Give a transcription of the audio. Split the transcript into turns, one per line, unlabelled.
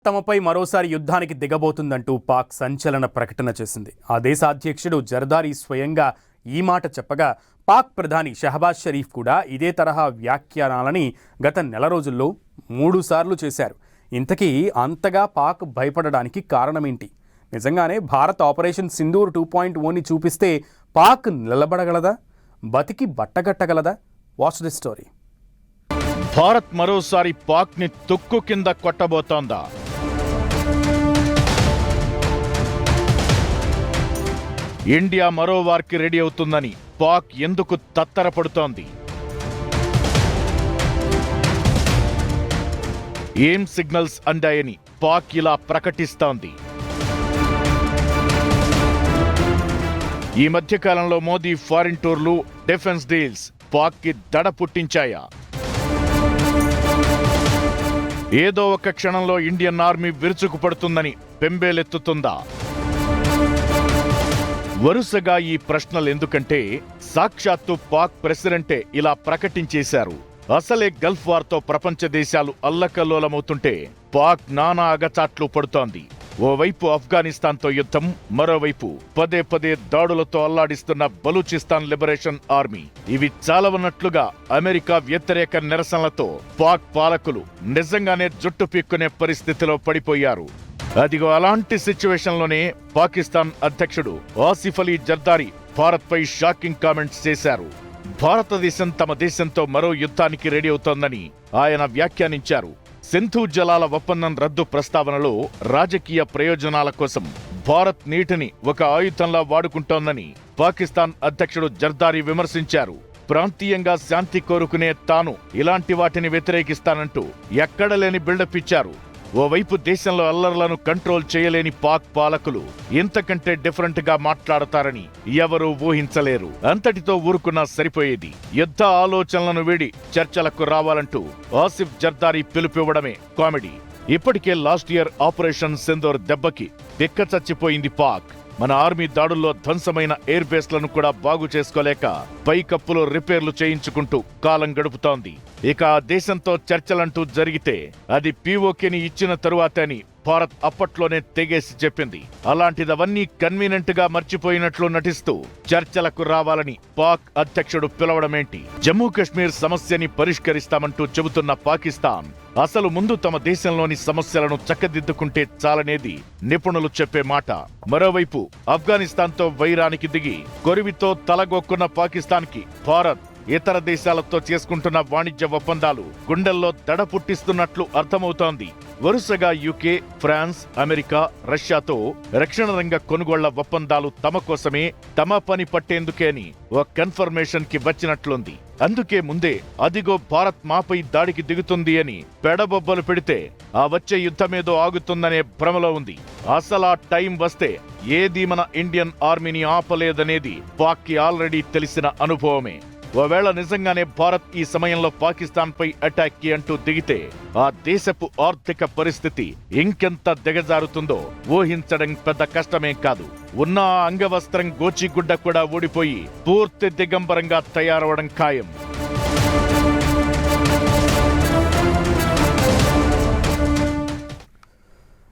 తమపై మరోసారి యుద్ధానికి దిగబోతుందంటూ పాక్ సంచలన ప్రకటన చేసింది. ఆ దేశ అధ్యక్షుడు జర్దారీ స్వయంగా ఈ మాట చెప్పగా పాక్ ప్రధాని షహబాజ్ షరీఫ్ కూడా ఇదే తరహా వ్యాఖ్యానాలని గత నెల రోజుల్లో 3 సార్లు చేశారు. ఇంతకీ అంతగా పాక్ భయపడడానికి కారణమేంటి? నిజంగానే భారత్ ఆపరేషన్ సింధూర్ 2.0ని చూపిస్తే పాక్ నిలబడగలదా? బతికి బట్టగట్టగలదా? Watch the story.
భారత్ మరోసారి పాక్ ని తుక్కు కింద కొట్టబోతోందా? ఇండియా మరో వార్కి రెడీ అవుతుందని పాక్ ఎందుకు తత్తరపడుతోంది? ఏం సిగ్నల్స్ అందాయని పాక్ ఇలా ప్రకటిస్తోంది? ఈ మధ్యకాలంలో మోదీ ఫారిన్ టూర్లు, డిఫెన్స్ డీల్స్ పాక్ కి దడ పుట్టించాయా? ఏదో ఒక క్షణంలో ఇండియన్ ఆర్మీ విరుచుకుపడుతుందని బెంబేలెత్తుతుందా? వరుసగా ఈ ప్రశ్నలు ఎందుకంటే సాక్షాత్తు పాక్ ప్రెసిడెంటే ఇలా ప్రకటించేశారు. అసలే గల్ఫ్ వార్తో ప్రపంచ దేశాలు అల్లకల్లోలమవుతుంటే పాక్ నానా అగచాట్లు పడుతోంది. ఓవైపు ఆఫ్ఘనిస్తాన్తో యుద్ధం, మరోవైపు పదే పదే దాడులతో అల్లాడిస్తున్న బలూచిస్తాన్ లిబరేషన్ ఆర్మీ. ఇవి చాలవన్నట్లుగా అమెరికా వ్యతిరేక నిరసనలతో పాక్ పాలకులు నిజంగానే జుట్టు పీక్కునే పరిస్థితిలో పడిపోయారు. అదిగో అలాంటి సిచ్యువేషన్లోనే పాకిస్తాన్ అధ్యక్షుడు ఆసిఫ్ అలీ జర్దారీ భారత్పై షాకింగ్ కామెంట్స్ చేశారు. భారతదేశం తమ దేశంతో మరో యుద్ధానికి రెడీ అవుతోందని ఆయన వ్యాఖ్యానించారు. సింధు జలాల ఒప్పందం రద్దు ప్రస్తావనలో రాజకీయ ప్రయోజనాల కోసం భారత్ నీటిని ఒక ఆయుధంలా వాడుకుంటోందని పాకిస్తాన్ అధ్యక్షుడు జర్దారీ విమర్శించారు. ప్రాంతీయంగా శాంతి కోరుకునే తాను ఇలాంటి వాటిని వ్యతిరేకిస్తానంటూ ఎక్కడలేని బిల్డప్ ఇచ్చారు. ఓవైపు దేశంలో అల్లర్లను కంట్రోల్ చేయలేని పాక్ పాలకులు ఇంతకంటే డిఫరెంట్ గా మాట్లాడతారని ఎవరూ ఊహించలేరు. అంతటితో ఊరుకున్నా సరిపోయేది. యుద్ధ ఆలోచనలను వీడి చర్చలకు రావాలంటూ ఆసిఫ్ జర్దారీ పిలుపివ్వడమే కామెడీ. ఇప్పటికే లాస్ట్ ఇయర్ ఆపరేషన్ సింధూర్ దెబ్బకి చచ్చిపోయింది పాక్. మన ఆర్మీ దాడుల్లో ధ్వంసమైన ఎయిర్ బేస్లను కూడా బాగు చేసుకోలేక పైకప్పులో రిపేర్లు చేయించుకుంటూ కాలం గడుపుతోంది. ఇక ఆ దేశంతో చర్చలంటూ జరిగితే అది పీఓకేని ఇచ్చిన తరువాతే అని భారత్ అప్పట్లోనే తెగేసి చెప్పింది. అలాంటిదవన్నీ కన్వీనియంట్ గా మర్చిపోయినట్లు నటిస్తూ చర్చలకు రావాలని పాక్ అధ్యక్షుడు పిలవడమేంటి? జమ్మూ కశ్మీర్ సమస్యని పరిష్కరిస్తామంటూ చెబుతున్న పాకిస్తాన్ అసలు ముందు తమ దేశంలోని సమస్యలను చక్కదిద్దుకుంటే చాలనేది నిపుణులు చెప్పే మాట. మరోవైపు ఆఫ్ఘనిస్తాన్తో వైరానికి దిగి కొరివితో తలగొక్కున్న పాకిస్తాన్కి భారత్ ఇతర దేశాలతో చేసుకుంటున్న వాణిజ్య ఒప్పందాలు గుండెల్లో దడ పుట్టిస్తున్నట్లు అర్థమవుతోంది. వరుసగా యూకే, ఫ్రాన్స్, అమెరికా, రష్యాతో రక్షణ రంగ కొనుగోళ్ల ఒప్పందాలు తమ కోసమే, తమ పని పట్టేందుకే అని ఓ కన్ఫర్మేషన్ కి వచ్చినట్లుంది. అందుకే ముందే అదిగో భారత్ మాపై దాడికి దిగుతుంది అని పెడబొబ్బలు పెడితే ఆ వచ్చే యుద్ధమేదో ఆగుతుందనే భ్రమలో ఉంది. అసలా టైం వస్తే ఏది మన ఇండియన్ ఆర్మీని ఆపలేదనేది పాక్ కి ఆల్రెడీ తెలిసిన అనుభవమే. ఓవేళ నిజంగానే భారత్ ఈ సమయంలో పాకిస్తాన్ పై అటాక్ కి అంటూ దిగితే ఆ దేశపు ఆర్థిక పరిస్థితి ఇంకెంత దిగజారుతుందో ఊహించడం పెద్ద కష్టమేం కాదు. ఉన్న అంగవస్త్రం గోచిగుడ్డ కూడా ఊడిపోయి పూర్తి దిగంబరంగా తయారవడం ఖాయం.